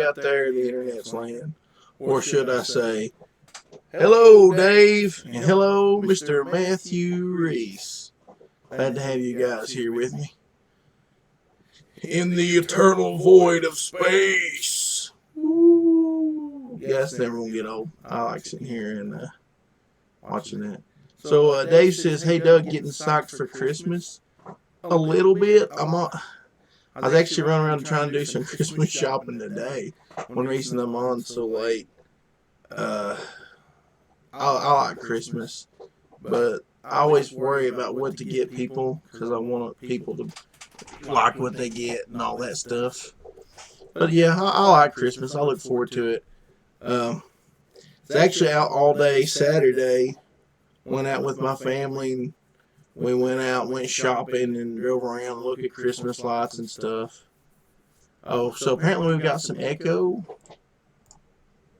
out there in the internet's land. Or should I say, hello, Dave, and hello, Mr. Matthew Reese. Glad to have you guys here with me. In the eternal void of space. Ooh. Yeah, that's never gonna get old. I like sitting here and watching that. So Dave says, "Hey Doug, getting psyched for Christmas? A little bit. I was actually running around trying to do some Christmas shopping today. One reason I'm on so late. I like Christmas, but I always worry about what to get people because I want people to like what they get and all that stuff. But yeah, I like Christmas. I look forward to it. It's actually out all day Saturday. Went out with my family and we went out, went shopping and drove around and looked at Christmas lights and stuff. Oh, so apparently we've got some echo.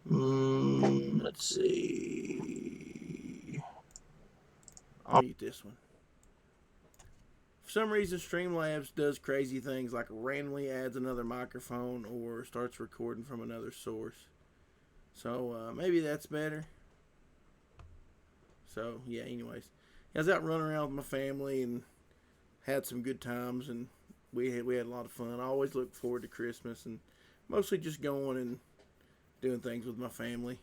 Let's see. I'll mute this one. For some reason, Streamlabs does crazy things like randomly adds another microphone or starts recording from another source. So maybe that's better. So yeah, anyways, I was out running around with my family and had some good times, and we had a lot of fun. I always look forward to Christmas and mostly just going and doing things with my family.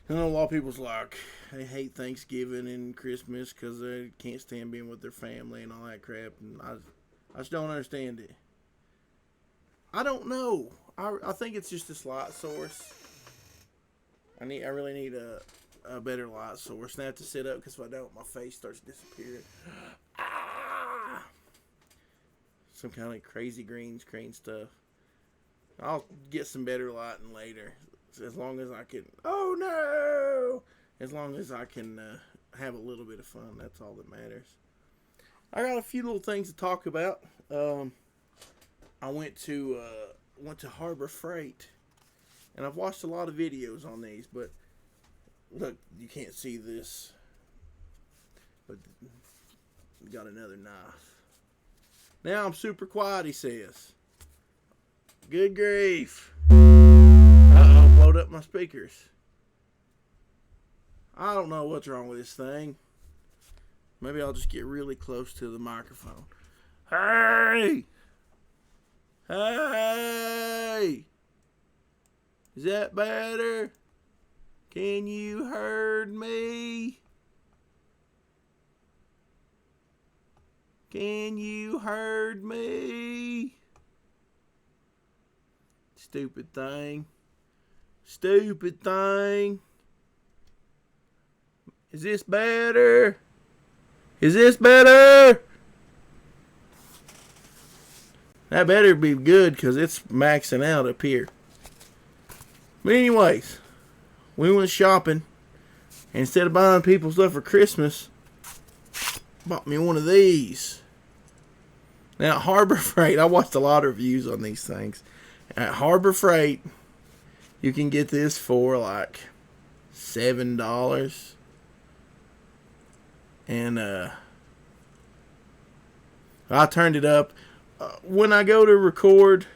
I know a lot of people's like, they hate Thanksgiving and Christmas because they can't stand being with their family and all that crap, and I just don't understand it. I don't know. I think it's just this light source. I really need a better light source. And I have to sit up because if I don't, my face starts disappearing. Some kind of crazy green screen stuff. I'll get some better lighting later. As long as I can... Oh, no! As long as I can have a little bit of fun. That's all that matters. I got a few little things to talk about. I went to Harbor Freight. And I've watched a lot of videos on these. But, look, you can't see this. But, got another knife. Now I'm super quiet, he says. Good grief. Blowed up my speakers. I don't know what's wrong with this thing. Maybe I'll just get really close to the microphone. Hey! Hey! Is that better? Can you heard me? Can you heard me? Stupid thing. Stupid thing. Is this better? Is this better? That better be good because it's maxing out up here. But anyways, we went shopping. And instead of buying people stuff for Christmas, bought me one of these. Now, Harbor Freight, I watched a lot of reviews on these things. At Harbor Freight, you can get this for like $7. And I turned it up. When I go to record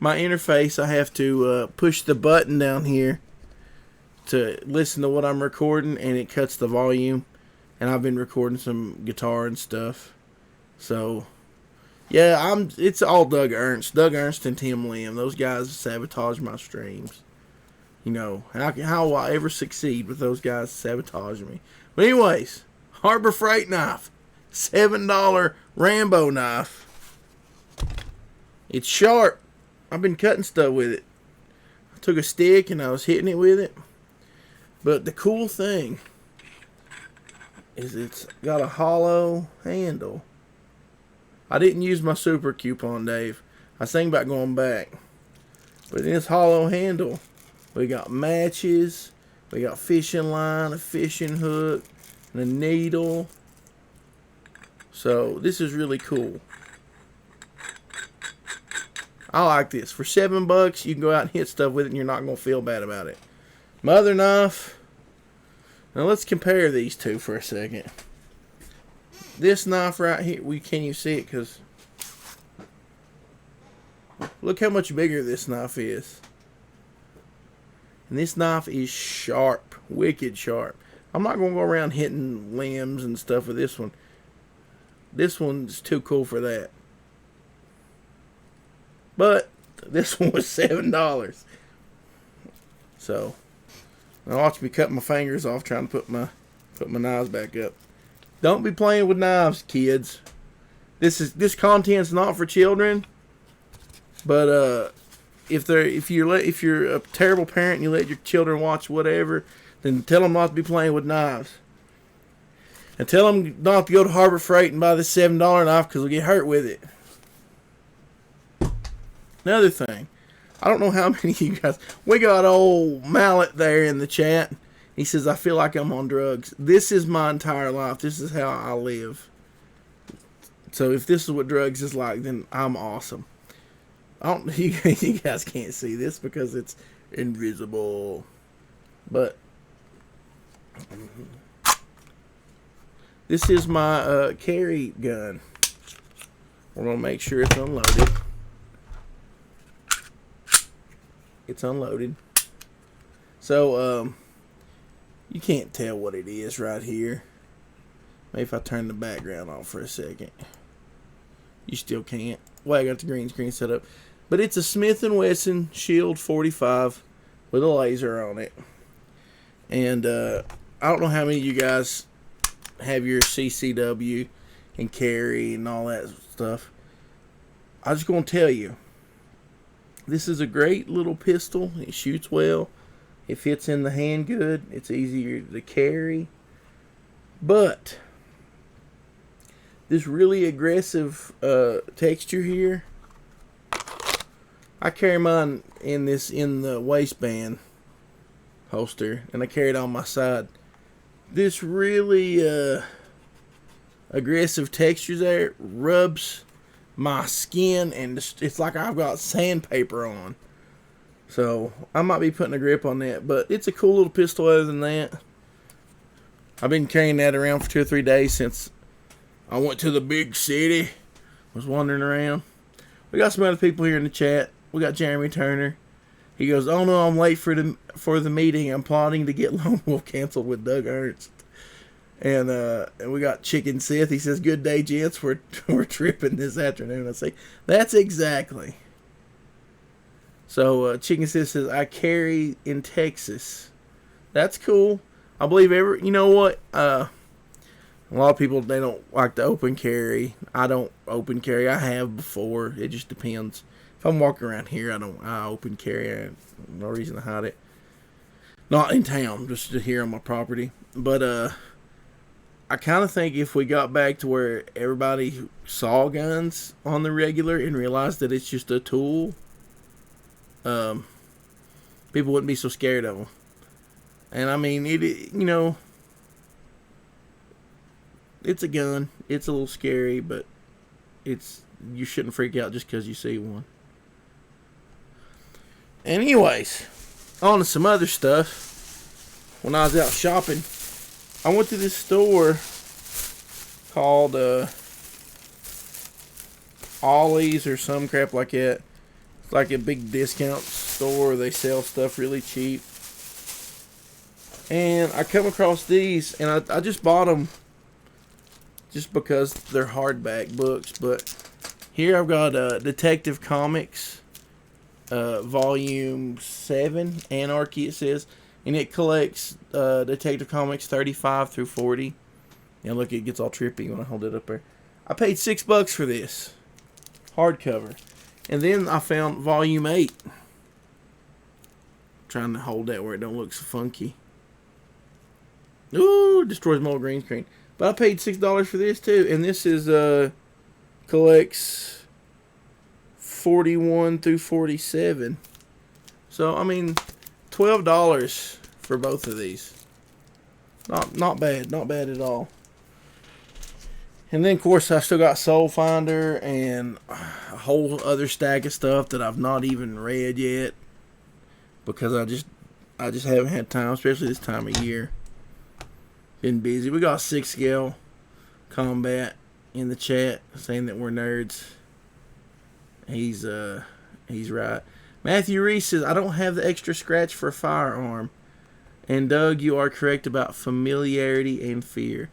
my interface, I have to push the button down here to listen to what I'm recording, and it cuts the volume. And I've been recording some guitar and stuff. So, yeah, it's all Doug Ernst. Doug Ernst and Tim Lim. Those guys sabotage my streams. You know, how will I ever succeed with those guys sabotaging me? But anyways, Harbor Freight knife. $7 Rambo knife. It's sharp. I've been cutting stuff with it. I took a stick and I was hitting it with it. But the cool thing is it's got a hollow handle. I didn't use my super coupon, Dave. I was thinking about going back. But in this hollow handle, we got matches, we got fishing line, a fishing hook, and a needle. So this is really cool. I like this. For $7, you can go out and hit stuff with it and you're not going to feel bad about it. My other knife. Now let's compare these two for a second. This knife right here, can you see it? Because Look how much bigger this knife is. And this knife is sharp. Wicked sharp. I'm not going to go around hitting limbs and stuff with this one. This one's too cool for that. But this one was $7. So, now watch me cut my fingers off trying to put my knives back up. Don't be playing with knives, kids. This content's not for children. But if you're a terrible parent and you let your children watch whatever, then tell them not to be playing with knives. And tell them not to go to Harbor Freight and buy this $7 knife because they'll get hurt with it. Another thing, I don't know how many of you guys, we got old Mallet there in the chat. He says, I feel like I'm on drugs. This is my entire life. This is how I live. So if this is what drugs is like, then I'm awesome. You guys can't see this because it's invisible. But this is my carry gun. We're going to make sure it's unloaded. It's unloaded. So, you can't tell what it is right here. Maybe if I turn the background off for a second. You still can't. Well, I got the green screen set up. But it's a Smith & Wesson Shield 45 with a laser on it. And I don't know how many of you guys have your CCW and carry and all that stuff. I'm just going to tell you. This is a great little pistol. It shoots well. It fits in the hand good. It's easier to carry. But this really aggressive texture here, I carry mine in the waistband holster, and I carry it on my side. This really aggressive texture there rubs my skin, and it's like I've got sandpaper on. So I might be putting a grip on that, but it's a cool little pistol. Other than that, I've been carrying that around for 2 or 3 days since I went to the big city. Was wandering around. We got some other people here in the chat. We got Jeremy Turner. He goes, "Oh no, I'm late for the meeting. I'm plotting to get Lone Wolf canceled with Doug Ernst." And we got Chicken Sith. He says, "Good day, gents. We're tripping this afternoon." I say, "That's exactly." So Chicken Sith says, "I carry in Texas." That's cool. I believe you know what? A lot of people, they don't like to open carry. I don't open carry. I have before. It just depends. If I'm walking around here, I open carry. No reason to hide it. Not in town, just here on my property. But I kind of think if we got back to where everybody saw guns on the regular and realized that it's just a tool, people wouldn't be so scared of them. And I mean, it's a gun. It's a little scary, but you shouldn't freak out just because you see one. Anyways, on to some other stuff. When I was out shopping, I went to this store called Ollie's or some crap like that. It's like a big discount store. They sell stuff really cheap. And I come across these, and I just bought them just because they're hardback books. But here I've got Detective Comics, Volume 7, Anarchy it says. And it collects Detective Comics 35 through 40. And look, it gets all trippy when I hold it up there. I paid $6 for this. Hardcover. And then I found Volume 8. I'm trying to hold that where it don't look so funky. Ooh, destroys my old green screen. But I paid $6 for this too. And this is collects 41 through 47. So, I mean, $12 for both of these. Not bad. Not bad at all. And then, of course, I still got Soul Finder and a whole other stack of stuff that I've not even read yet. Because I just haven't had time, especially this time of year. Been busy. We got 6 Scale Combat in the chat saying that we're nerds. He's He's right. Matthew Reese says, I don't have the extra scratch for a firearm. And Doug, you are correct about familiarity and fear.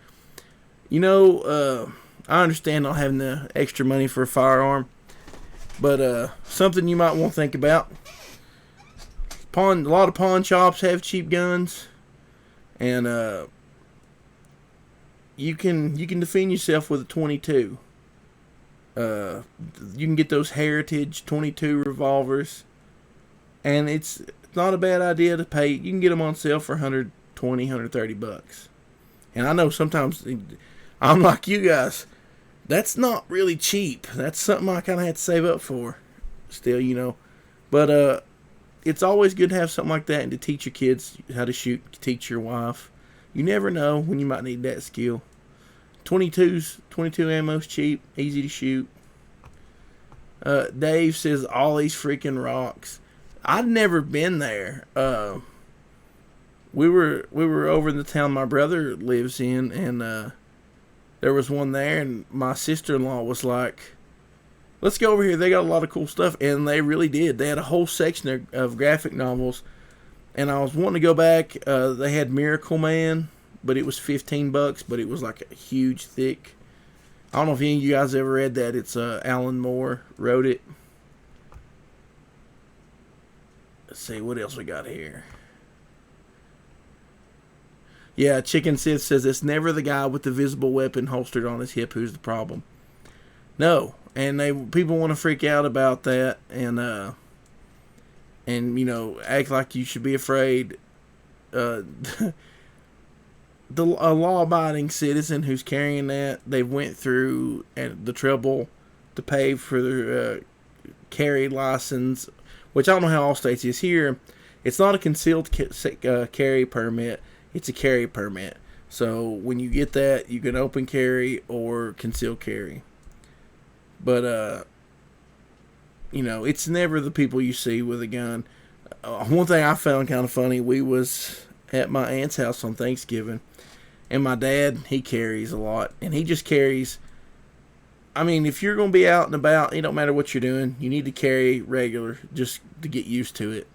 I understand not having the extra money for a firearm, but something you might want to think about. A lot of pawn shops have cheap guns, and you can defend yourself with a 22. You can get those Heritage 22 revolvers, and it's not a bad idea to pay. You can get them on sale for $120, $130. And I know sometimes I'm like you guys. That's not really cheap. That's something I kind of had to save up for. Still. But it's always good to have something like that and to teach your kids how to shoot. Teach your wife. You never know when you might need that skill. 22 ammo's cheap, easy to shoot. Dave says all these freaking rocks. I'd never been there. We were over in the town my brother lives in, and there was one there, and my sister-in-law was like, let's go over here. They got a lot of cool stuff, and they really did. They had a whole section of graphic novels, and I was wanting to go back. They had Miracle Man, but it was $15, but it was like a huge, thick. I don't know if any of you guys ever read that. It's Alan Moore wrote it. Let's see, what else we got here? Yeah, Chicken Sith says it's never the guy with the visible weapon holstered on his hip who's the problem. No, and people want to freak out about that and act like you should be afraid. A law-abiding citizen who's carrying that, they went through the trouble to pay for their carry license, which I don't know how all states is here. It's not a concealed carry permit. It's a carry permit. So when you get that, you can open carry or conceal carry. But, it's never the people you see with a gun. One thing I found kind of funny, we was at my aunt's house on Thanksgiving, and my dad, he carries a lot, and he just carries. I mean, if you're going to be out and about, it don't matter what you're doing, you need to carry regular just to get used to it.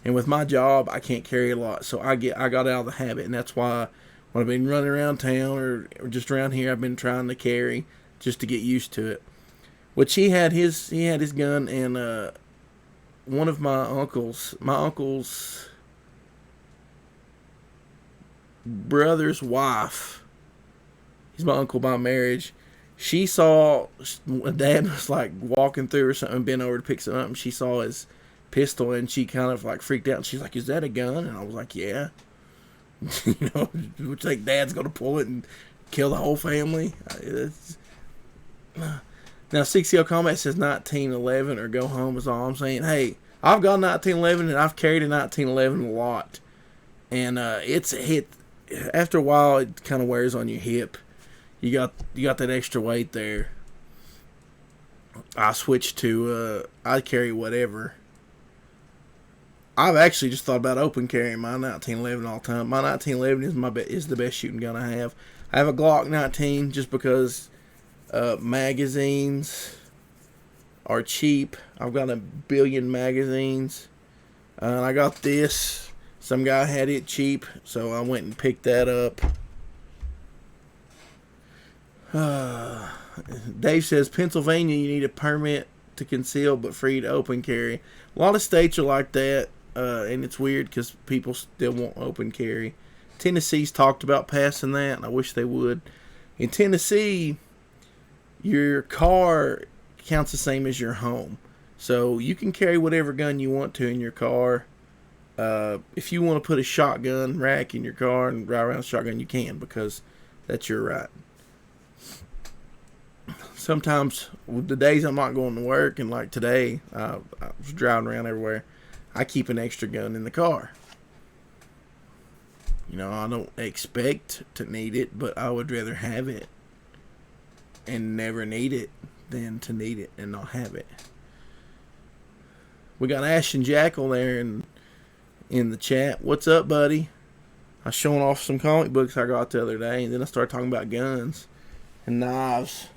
And with my job, I can't carry a lot, so I got out of the habit, and that's why when I've been running around town or just around here, I've been trying to carry just to get used to it. Which he had his gun, and one of my uncle's brother's wife, he's my uncle by marriage, she saw, Dad was like walking through or something, bent over to pick something up, and she saw his pistol, and she kind of like freaked out, and she's like, is that a gun? And I was like, yeah. Looks like Dad's gonna pull it and kill the whole family. Now 6L Combat says 1911 or go home is all I'm saying. Hey, I've got 1911 and I've carried a 1911 a lot, and it's a hit. After a while, it kind of wears on your hip. You got that extra weight there. I switched to I carry whatever. I've actually just thought about open carrying my 1911 all the time. My 1911 is the best shooting gun I have. I have a Glock 19 just because magazines are cheap. I've got 1 billion magazines. And I got this. Some guy had it cheap, so I went and picked that up. Dave says, Pennsylvania, you need a permit to conceal but free to open carry. A lot of states are like that. And it's weird because people still won't open carry. Tennessee's talked about passing that, and I wish they would. In Tennessee, your car counts the same as your home. So you can carry whatever gun you want to in your car. If you want to put a shotgun rack in your car and ride around with a shotgun, you can, because that's your right. Sometimes, the days I'm not going to work, and like today, I was driving around everywhere, I keep an extra gun in the car. I don't expect to need it, but I would rather have it and never need it than to need it and not have it. We got Ashton Jackal there in the chat. What's up, buddy? I was showing off some comic books I got the other day, and then I started talking about guns and knives.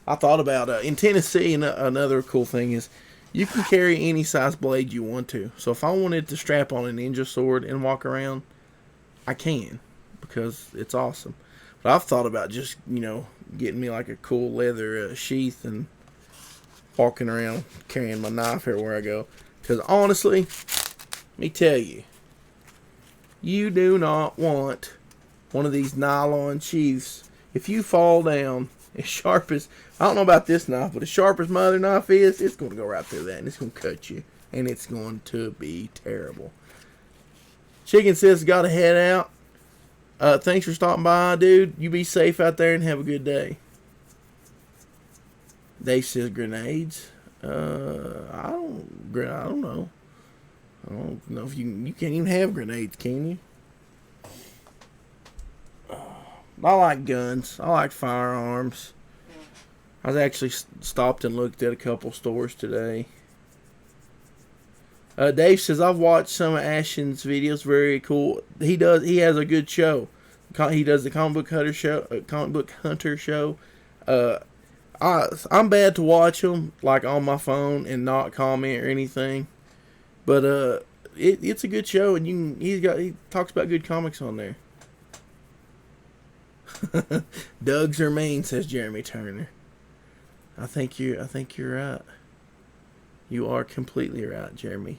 I thought about in Tennessee, another cool thing is you can carry any size blade you want to. So if I wanted to strap on a ninja sword and walk around, I can, because it's awesome. But I've thought about just, getting me like a cool leather sheath and walking around carrying my knife everywhere I go. Because honestly, let me tell you, you do not want one of these nylon sheaths. If you fall down, as sharp as, I don't know about this knife, but as sharp as my other knife is, it's going to go right through that and it's going to cut you. And it's going to be terrible. Chicken says, got to head out. Thanks for stopping by, dude. You be safe out there and have a good day. Dave says grenades. I don't know. I don't know if you can't even have grenades, can you? I like guns. I like firearms. I was actually stopped and looked at a couple stores today. Dave says, I've watched some of Ashton's videos. Very cool. He has a good show. He does the comic book hunter show. I'm bad to watch them like on my phone and not comment or anything. But it's a good show, and he talks about good comics on there. Doug's are mean, says Jeremy Turner. I think you're right. You are completely right, Jeremy.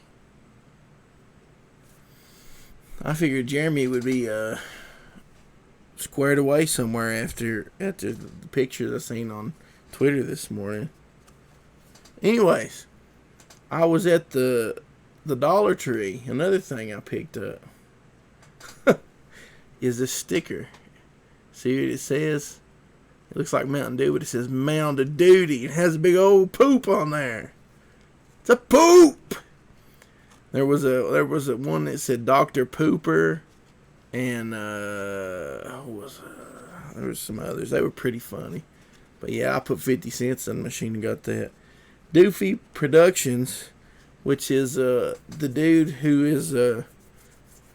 I figured Jeremy would be squared away somewhere after the pictures I seen on Twitter this morning. Anyways, I was at the Dollar Tree. Another thing I picked up is a sticker. See what it says? It looks like Mountain Dew, but it says Mountain Duty. It has a big old poop on there. It's a poop. There was a one that said Dr. Pooper, and there was some others. They were pretty funny. But yeah, I put 50 cents in the machine and got that. Doofy Productions, which is the dude who is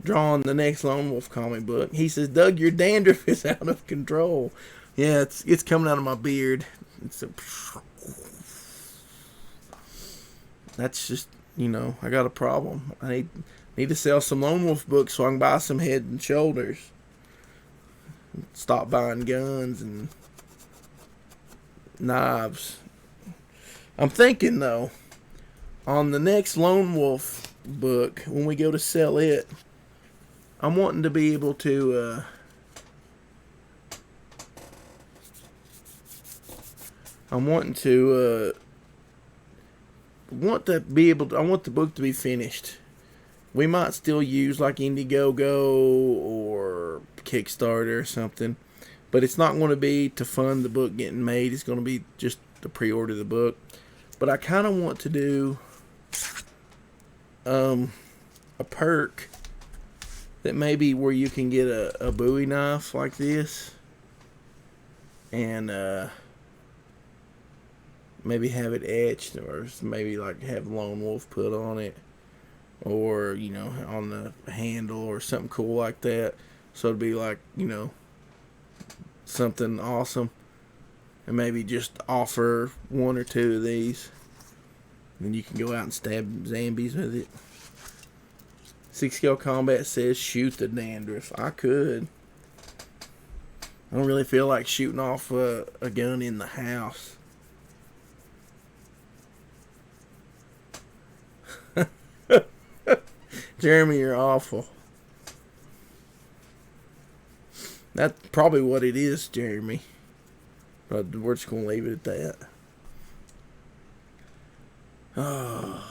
drawing the next Lone Wolf comic book. He says, Doug, your dandruff is out of control. Yeah, it's coming out of my beard. That's just, I got a problem. I need to sell some Lone Wolf books so I can buy some Head and Shoulders. Stop buying guns and knives. I'm thinking, though, on the next Lone Wolf book, when we go to sell it, I'm wanting to be able to I want the book to be finished. We might still use like Indiegogo or Kickstarter or something, but it's not going to be to fund the book getting made. It's going to be just to pre-order the book. But I kind of want to do a perk that maybe where you can get a Bowie knife like this and maybe have it etched, or maybe like have Lone Wolf put on it, or on the handle or something cool like that. So it'd be like something awesome, and maybe just offer one or two of these, and you can go out and stab zombies with it. 6 Scale Combat says shoot the dandruff. I could. I don't really feel like shooting off a gun in the house. Jeremy, you're awful. That's probably what it is, Jeremy. But we're just going to leave it at that. Oh.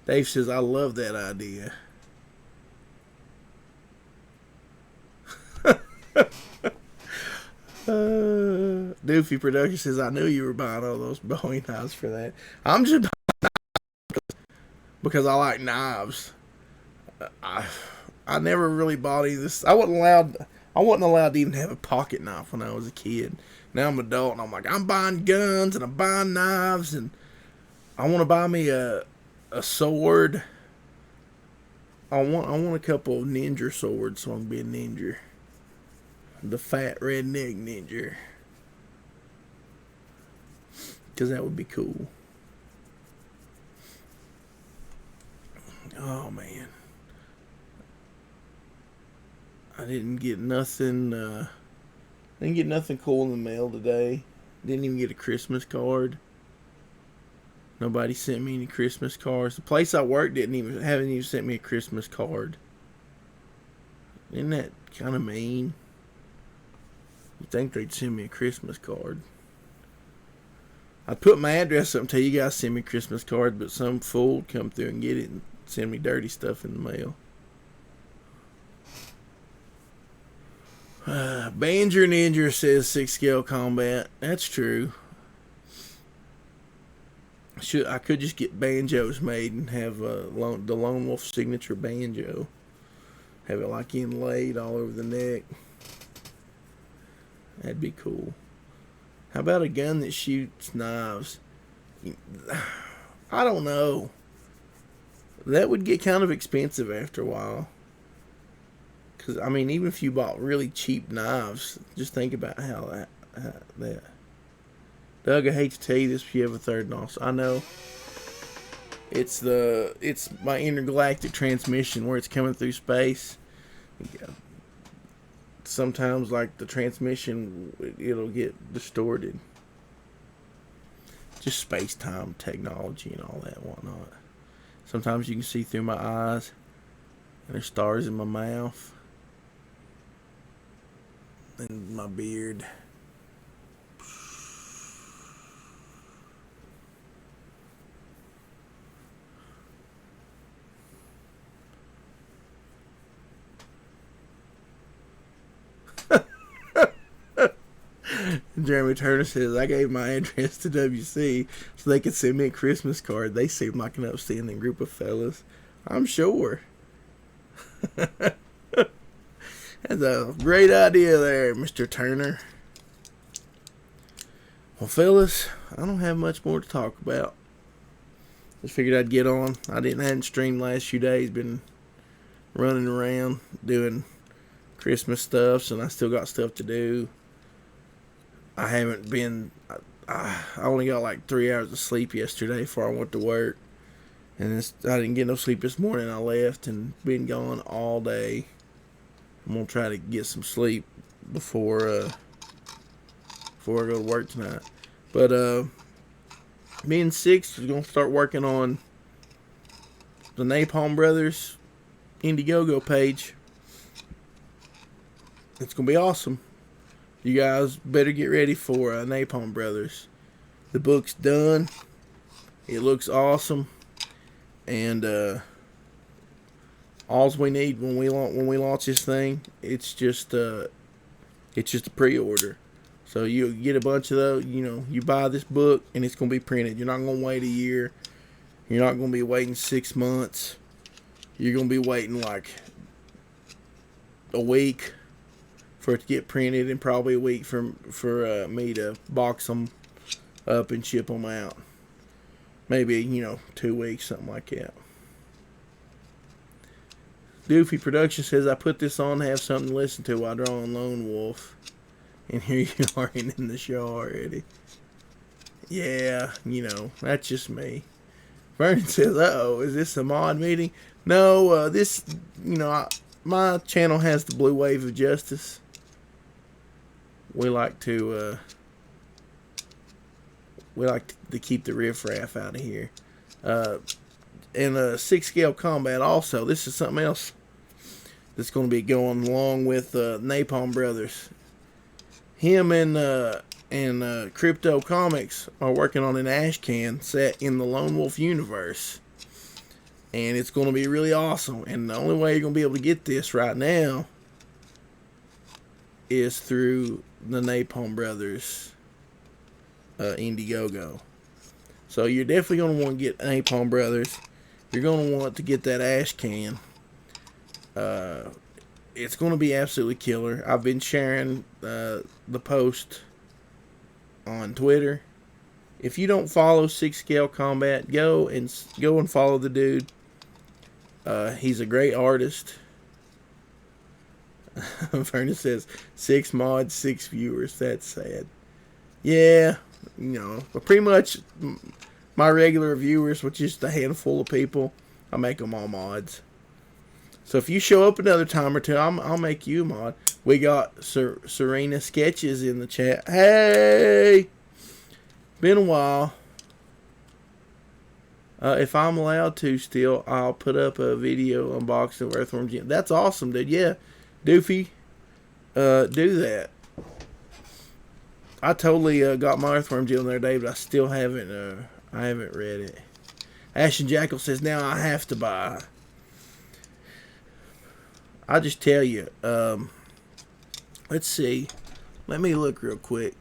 Dave says, I love that idea. Doofy Production says, I knew you were buying all those Bowie knives for that. I'm just because I like knives. I never really bought any of this. I wasn't allowed to even have a pocket knife when I was a kid. Now I'm an adult and I'm like, I'm buying guns and I'm buying knives, and I want to buy me a sword. I want a couple of ninja swords so I can be a ninja. The fat redneck ninja. because that would be cool. Oh man, I didn't get nothing. Didn't get nothing cool in the mail today. Didn't even get a Christmas card. Nobody sent me any Christmas cards. The place I work haven't even sent me a Christmas card. Isn't that kind of mean? You'd think they'd send me a Christmas card. I'd put my address up and tell you guys send me a Christmas card, but some fool would come through and get it and send me dirty stuff in the mail. Banjo Ninja says 6 scale combat. That's true. I could just get banjos made and have the Lone Wolf signature banjo. Have it like inlaid all over the neck. That'd be cool. How about a gun that shoots knives? I don't know. That would get kind of expensive after a while. Because, I mean, even if you bought really cheap knives, just think about how that. Doug, I hate to tell you this, but you have a third nostril. I know. It's my intergalactic transmission where it's coming through space. Sometimes, like, the transmission, it'll get distorted. Just space-time technology and all that and whatnot. Sometimes you can see through my eyes, and there's stars in my mouth, and my beard. Jeremy Turner says, I gave my address to WC so they could send me a Christmas card. They seem like an upstanding group of fellas. I'm sure. That's a great idea there, Mr. Turner. Well, fellas, I don't have much more to talk about. Just figured I'd get on. I hadn't streamed last few days. Been running around doing Christmas stuff, and I still got stuff to do. I haven't been. I only got like 3 hours of sleep yesterday before I went to work, and I didn't get no sleep this morning. I left and been gone all day. I'm gonna try to get some sleep before I go to work tonight. But me and Six is gonna start working on the Napalm Brothers Indiegogo page. It's gonna be awesome. You guys better get ready for Napalm Brothers. The book's done. It looks awesome, and all we need when we launch this thing, it's just a pre-order. So you get a bunch of those. You buy this book, and it's gonna be printed. You're not gonna wait a year. You're not gonna be waiting 6 months. You're gonna be waiting like a week for it to get printed, and probably a week for me to box them up and ship them out. Maybe 2 weeks, something like that. Doofy Production says, I put this on to have something to listen to while drawing Lone Wolf. And here you are in the show already. Yeah, that's just me. Vernon says, uh-oh, is this a mod meeting? No, my channel has the Blue Wave of Justice. We like to keep the riffraff out of here. And 6 scale combat also. This is something else that's going to be going along with Napalm Brothers. Him and Crypto Comics are working on an ashcan set in the Lone Wolf universe. And it's going to be really awesome. And the only way you're going to be able to get this right now is through the Napalm Brothers Indiegogo. So you're definitely going to want to get Napalm Brothers. You're going to want to get that ashcan. It's going to be absolutely killer. I've been sharing the post on Twitter. If you don't follow 6 Scale Combat, go and follow the dude. He's a great artist. Vernon says 6 mods, 6 viewers. That's sad. Yeah, But pretty much my regular viewers, which is a handful of people, I make them all mods. So if you show up another time or two, I'll make you a mod. We got Serena Sketches in the chat. Hey! Been a while. If I'm allowed to still, I'll put up a video unboxing of Earthworm Jim. That's awesome, dude. Yeah. Doofy, do that. I totally got my Earthworm Jim the other day, but I still haven't read it. Ashen Jackal says, now I have to buy. I'll just tell you, let's see. Let me look real quick.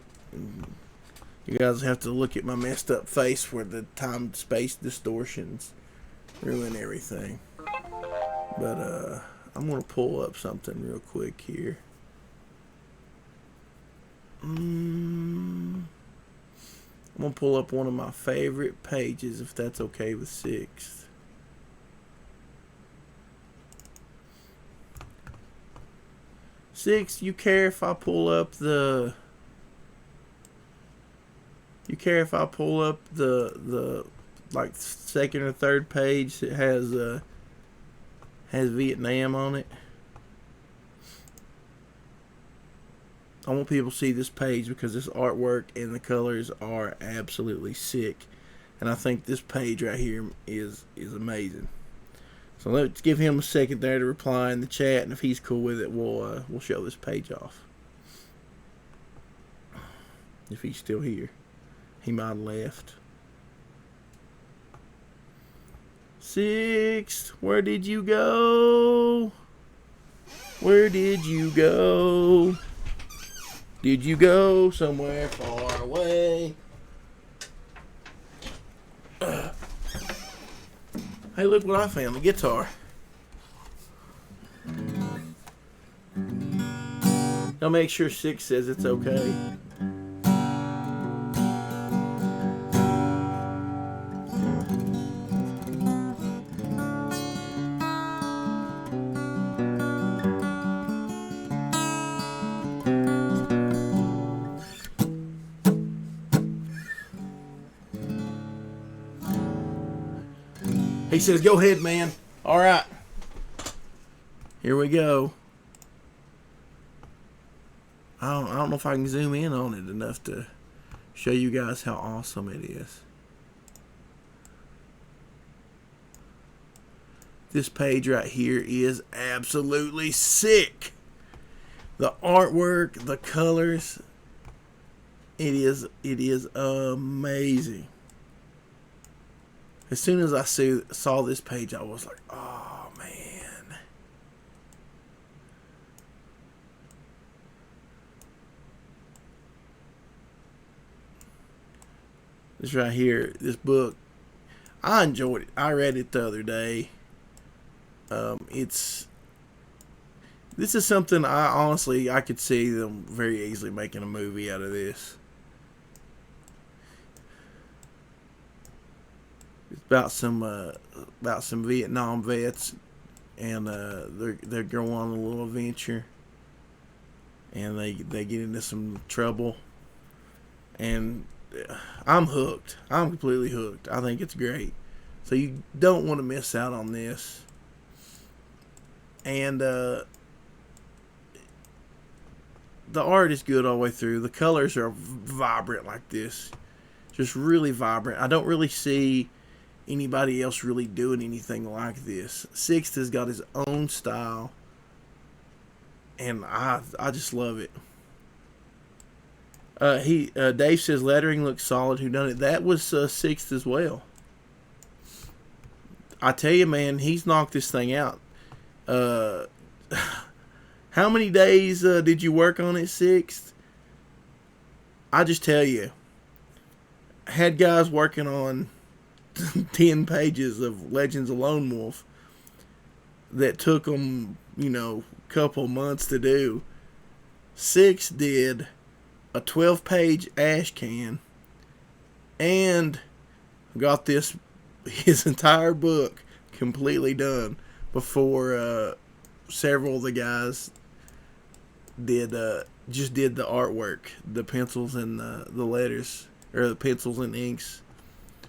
You guys have to look at my messed up face where the time-space distortions ruin everything. But I'm going to pull up something real quick here. I'm going to pull up one of my favorite pages, if that's okay with Sixth. Sixth, you care if I pull up the... You care if I pull up the like second or third page that has Vietnam on it? I want people to see this page because this artwork and the colors are absolutely sick, and I think this page right here is amazing. So let's give him a second there to reply in the chat, and if he's cool with it, we'll show this page off. If he's still here. He might have left. Sixth, where did you go? Where did you go? Did you go somewhere far away? Hey, look what I found, a guitar. I'll make sure Six says it's okay. He says, go ahead, man. All right. Here we go. I don't know if I can zoom in on it enough to show you guys how awesome it is. This page right here is absolutely sick. The artwork, the colors, it is amazing. As soon as I saw this page, I was like, oh, man. This right here, this book, I enjoyed it. I read it the other day. This is something I could see them very easily making a movie out of this. It's about some Vietnam vets, and they're going on a little adventure, and they get into some trouble, and I'm hooked. I'm completely hooked. I think it's great. So you don't want to miss out on this. And the art is good all the way through. The colors are vibrant like this, just really vibrant. I don't really see anybody else really doing anything like this. Sixth has got his own style, and I just love it. Dave says lettering looks solid. Who done it? That was Sixth as well. I tell you, man, he's knocked this thing out. How many days did you work on it, Sixth? I just tell you, had guys working on 10 pages of Legends of Lone Wolf that took them, a couple months to do. Six did a 12-page ash can and got his entire book completely done before several of the guys just did the artwork, the pencils and the letters. or the pencils and inks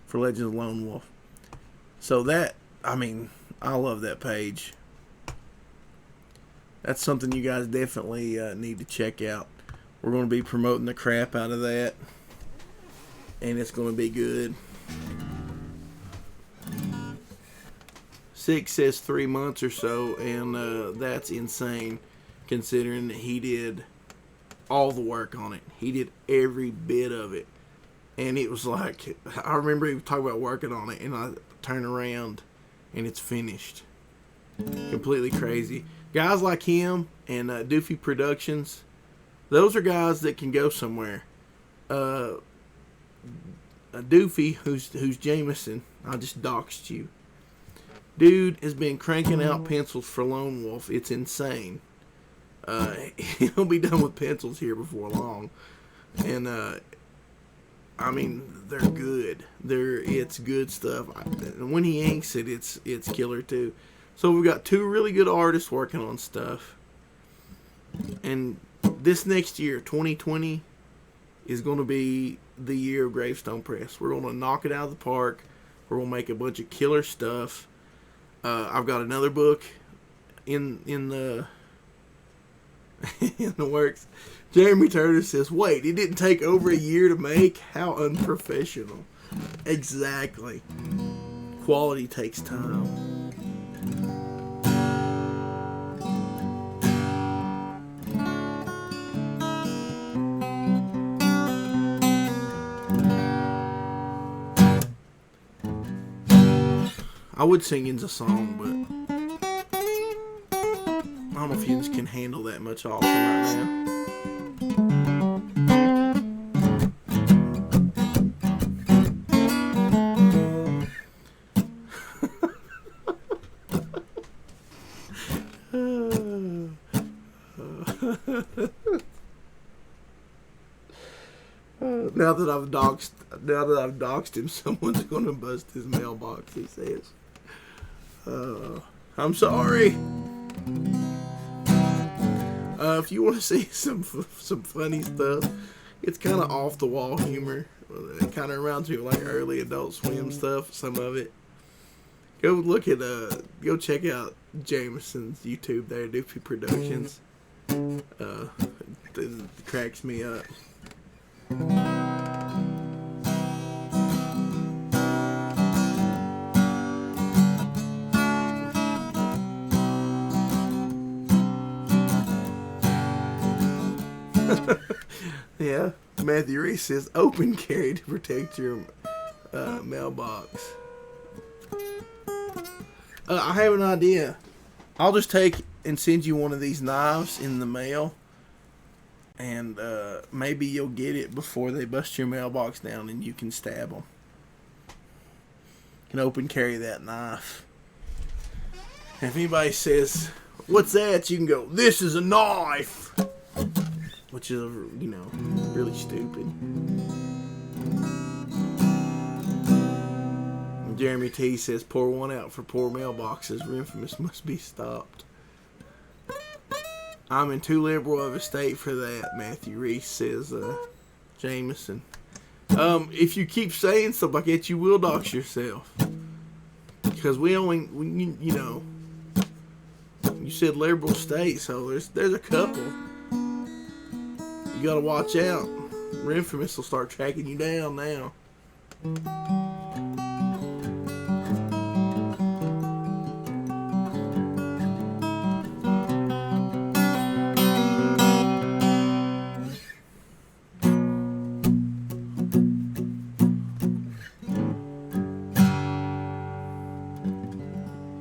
for Legends of Lone Wolf. So that, I mean, I love that page. That's something you guys definitely need to check out. We're going to be promoting the crap out of that, and it's going to be good. 6 says 3 months or so, and that's insane considering that he did all the work on it. He did every bit of it. And it was like, I remember he was talking about working on it, and I turn around and it's finished. Completely crazy. Guys like him and Doofy Productions, those are guys that can go somewhere. Doofy, who's Jameson, I just doxed you. Dude has been cranking out pencils for Lone Wolf. It's insane. He'll be done with pencils here before long. And, I mean, they're good. It's good stuff. And when he inks it, it's killer too. So we've got 2 really good artists working on stuff. And this next year, 2020, is going to be the year of Gravestone Press. We're going to knock it out of the park. We're going to make a bunch of killer stuff. I've got another book in the in the works. Jeremy Turner says, "Wait, it didn't take over a year to make? How unprofessional." Exactly. Quality takes time. I would sing in a song, but I don't know if you can handle that much often right now. Now that I've doxed him, someone's gonna bust his mailbox. He says, "I'm sorry." If you want to see some funny stuff, it's kind of off the wall humor. It kind of reminds me of like early Adult Swim stuff. Some of it. Go check out Jameson's YouTube there, Doofy Productions. It cracks me up. Yeah, Matthew Reese says open carry to protect your mailbox. I have an idea. I'll just take and send you one of these knives in the mail, and maybe you'll get it before they bust your mailbox down, and you can stab them. You can open carry that knife. And if anybody says, "What's that?" you can go, "This is a knife," which is, really stupid. And Jeremy T says, "Pour one out for poor mailboxes. Infamous must be stopped." I'm in too liberal of a state for that, Matthew Reese says, Jameson. If you keep saying stuff like that, you will dox yourself. Because you said liberal state, so there's a couple. You gotta watch out. Infamous will start tracking you down now.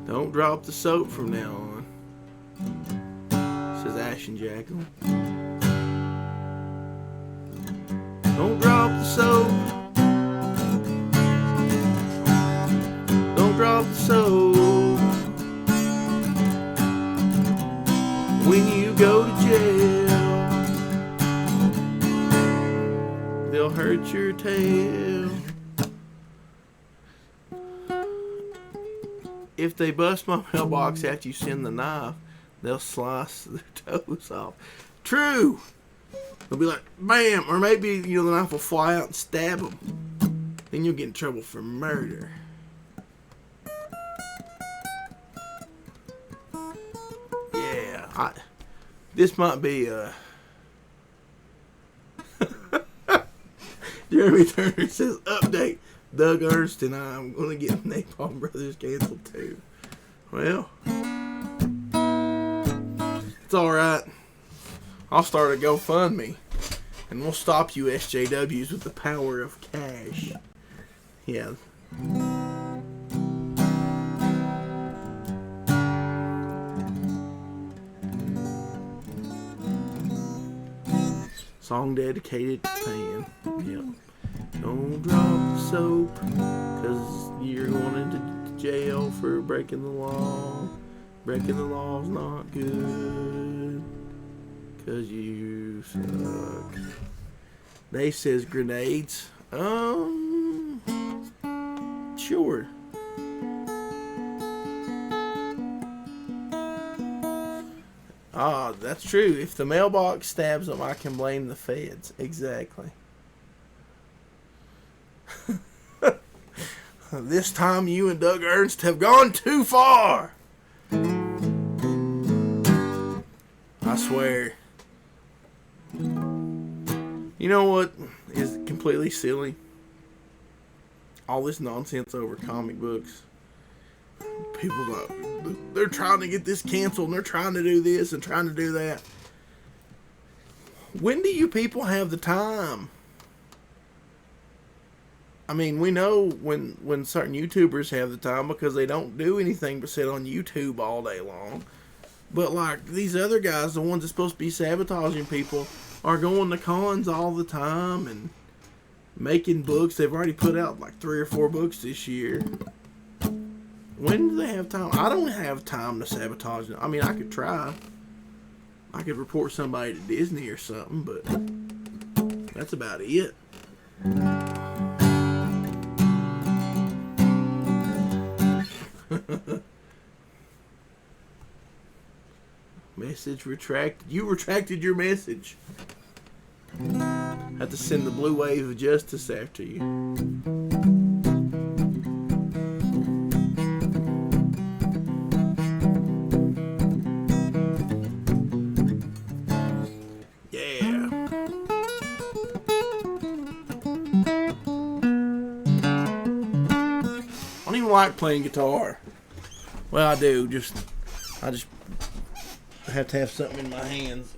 Don't drop the soap from now on, says Ashen Jackal. Don't drop the soap. Don't drop the soap. When you go to jail, they'll hurt your tail. If they bust my mailbox after you send the knife, they'll slice their toes off. True. They'll be like, bam, or maybe the knife will fly out and stab them. Then you'll get in trouble for murder. Yeah, this might be Jeremy Turner says, update, Doug Ernst and I'm going to get Napalm Brothers canceled too. Well, it's alright. I'll start a GoFundMe. And we'll stop you SJWs with the power of cash. Yeah. Song dedicated to Pan. Yep. Don't drop the soap, 'cause you're going into jail for breaking the law. Breaking the law's not good, 'cause you suck. Dave says grenades. Sure. Ah, that's true. If the mailbox stabs them, I can blame the feds. Exactly. This time you and Doug Ernst have gone too far. I swear. You know what is completely silly? All this nonsense over comic books. People like, they're trying to get this canceled and they're trying to do this and trying to do that. When do you people have the time? I mean, we know when certain YouTubers have the time because they don't do anything but sit on YouTube all day long. But like these other guys, the ones that's supposed to be sabotaging people, are going to cons all the time and making books. They've already put out like 3 or 4 books this year. When do they have time? I don't have time to sabotage them. I mean, I could try. I could report somebody to Disney or something, but that's about it. Message retracted. You retracted your message. Have to send the blue wave of justice after you. Yeah. I don't even like playing guitar. Well, I do. I just have to have something in my hands.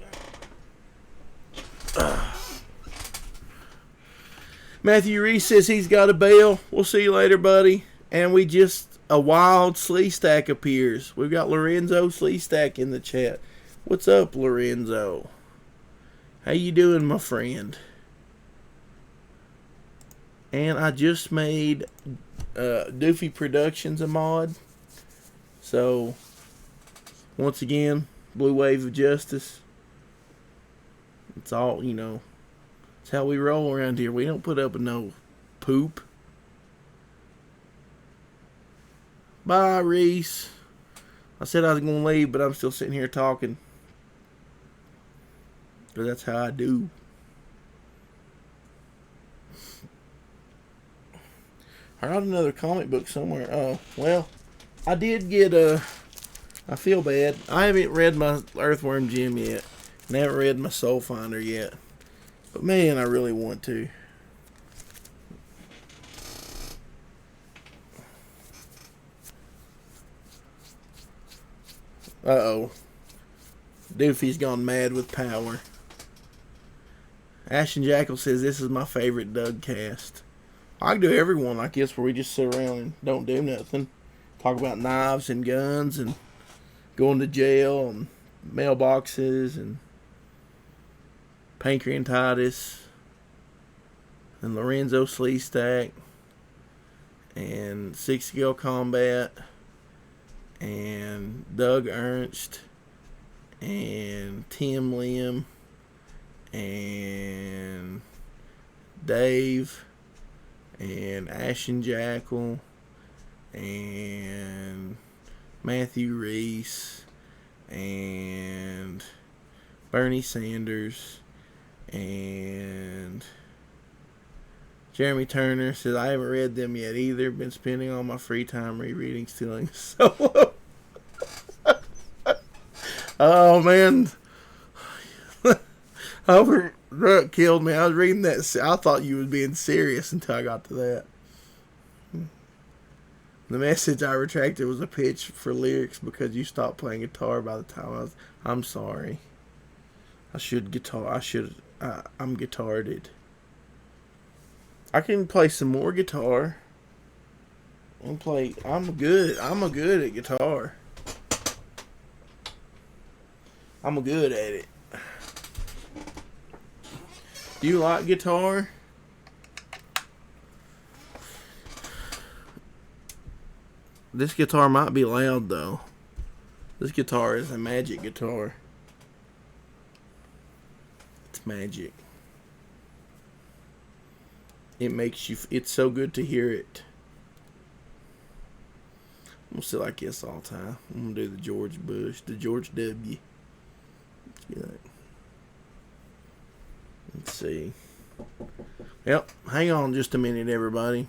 Matthew Reese says he's got a bail. We'll see you later, buddy. And a wild Sleestack appears. We've got Lorenzo Sleestack in the chat. What's up, Lorenzo? How you doing, my friend? And I just made Doofy Productions a mod. So, once again, Blue Wave of Justice. It's all, it's how we roll around here. We don't put up with no poop. Bye, Reese. I said I was going to leave, but I'm still sitting here talking. Because that's how I do. I got another comic book somewhere. Oh, well, I did get I feel bad. I haven't read my Earthworm Jim yet. And I haven't read my Soul Finder yet. But man, I really want to. Uh-oh. Doofy's gone mad with power. Ashton Jackal says this is my favorite dugcast. I can do every one, I guess, where we just sit around and don't do nothing. Talk about knives and guns and going to jail and mailboxes and pancreatitis and Lorenzo Sleestack and 6 Skill Combat and Doug Ernst and Tim Lim and Dave and Ashton Jackal and Matthew Reese and Bernie Sanders And Jeremy Turner says, I haven't read them yet either. Been spending all my free time rereading Stealing Solo. Oh, man. That killed me. I was reading that. I thought you was being serious until I got to that. The message I retracted was a pitch for lyrics because you stopped playing guitar by the time I was... I'm sorry. I'm guitarded. I can play some more guitar. I'm good at guitar. I'm good at it. Do you like guitar? This guitar might be loud though. This guitar is a magic guitar. It's magic. It's so good to hear it. I'm gonna sit like this all the time. I'm gonna do the George Bush, the George W. Let's see. Yep, hang on just a minute, everybody.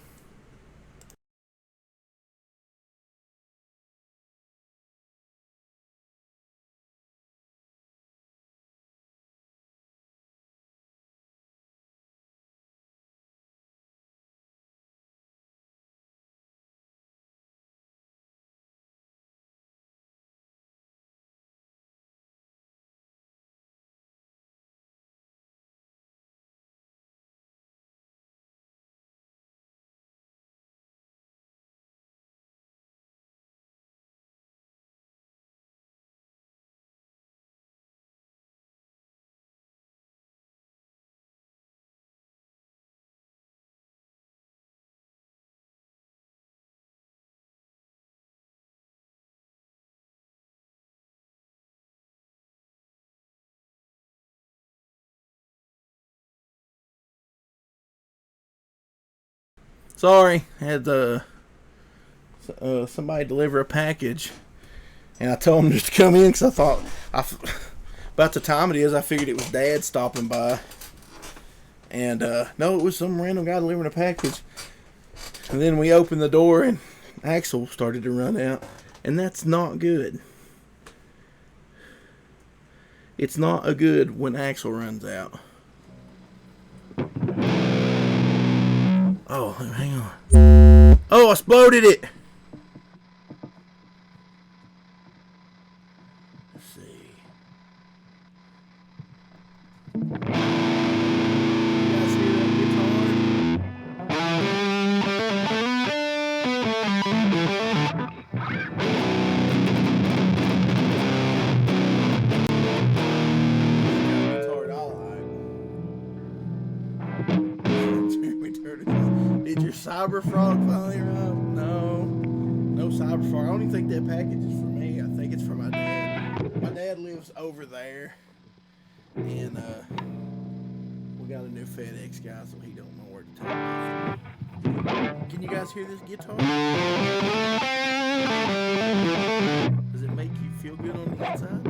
Sorry, I had somebody deliver a package, and I told him just to come in because I thought about the time it is. I figured it was Dad stopping by, and no, it was some random guy delivering a package. And then we opened the door, and Axel started to run out, and that's not good. It's not a good when Axel runs out. Oh, hang on. Oh, I exploded it. Let's see. You guys hear that guitar? Did your cyber frog finally arrive? No cyber frog. I don't even think that package is for me. I think it's for my dad. My dad lives over there, and we got a new FedEx guy, so he don't know where to take it. Can you guys hear this guitar? Does it make you feel good on the inside?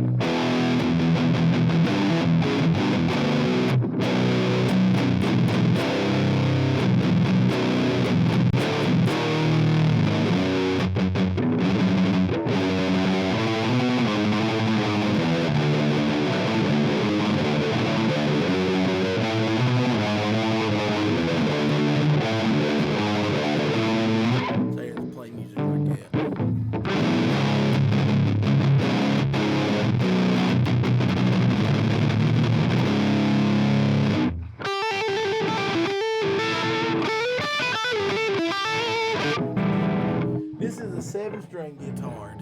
This is a 7-string guitar.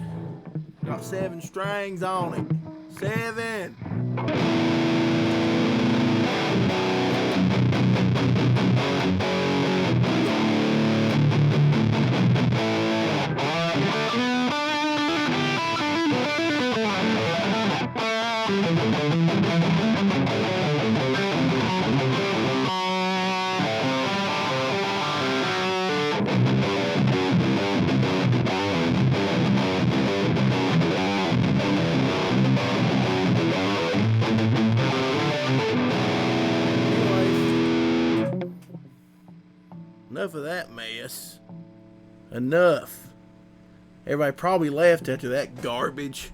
Got 7 strings on it. 7. enough of that mess. Enough. Everybody probably laughed after that garbage.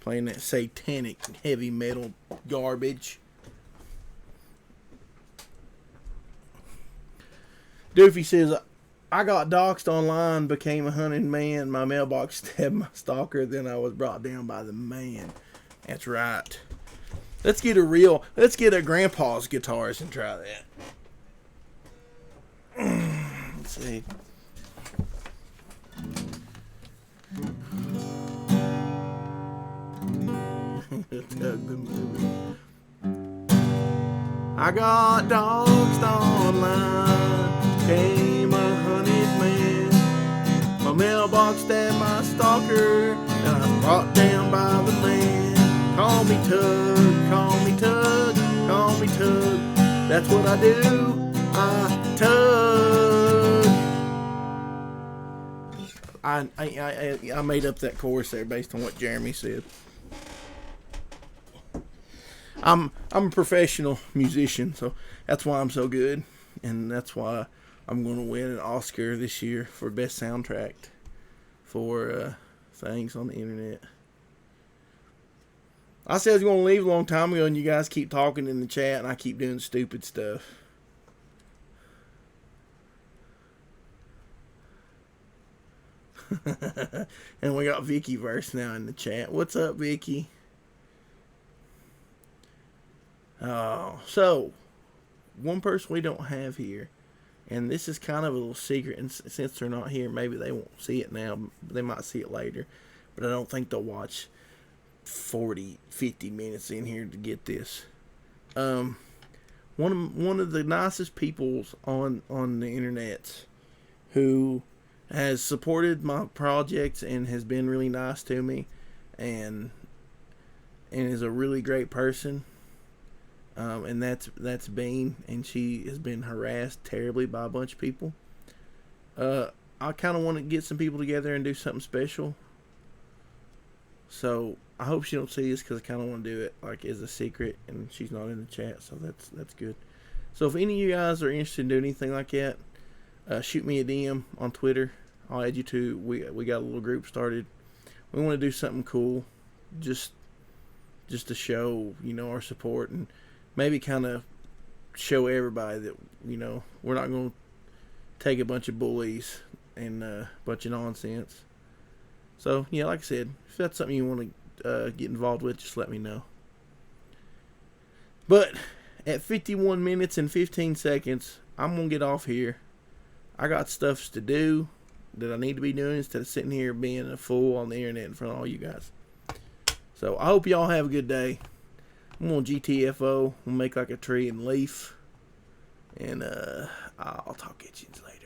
Playing that satanic heavy metal garbage. Doofy says, I got doxxed online, became a hunted man. My mailbox stabbed my stalker, then I was brought down by the man. That's right. Let's get a grandpa's guitars and try that. Let's see. I got doxxed online, became a hunted man. My mailbox stabbed my stalker, and I was brought down by the man. Call me Tug, call me Tug, call me Tug. That's what I do, I tug. I made up that chorus there based on what Jeremy said. I'm a professional musician, so that's why I'm so good, and that's why I'm going to win an Oscar this year for best soundtrack for things on the internet. I said I was going to leave a long time ago, and you guys keep talking in the chat, and I keep doing stupid stuff. And we got Vicky Verse now in the chat. What's up, Vicky? So one person we don't have here, and this is kind of a little secret, and since they're not here, maybe they won't see it now. They might see it later, but I don't think they'll watch 50 minutes in here to get this. One of the nicest people on the internet who has supported my projects and has been really nice to me, and is a really great person. And that's Bean, and she has been harassed terribly by a bunch of people. I kind of want to get some people together and do something special. So I hope she don't see this, because I kind of want to do it like as a secret, and she's not in the chat, so that's good. So if any of you guys are interested in doing anything like that, shoot me a DM on Twitter. I'll add you to. We got a little group started. We want to do something cool, just to show our support, and maybe kind of show everybody that we're not going to take a bunch of bullies and a bunch of nonsense. So yeah, like I said, if that's something you want to get involved with, just let me know. But at 51 minutes and 15 seconds, I'm going to get off here. I got stuff to do that I need to be doing instead of sitting here being a fool on the internet in front of all you guys. So I hope y'all have a good day. I'm going to GTFO. We'll make like a tree and leaf. And I'll talk at you later.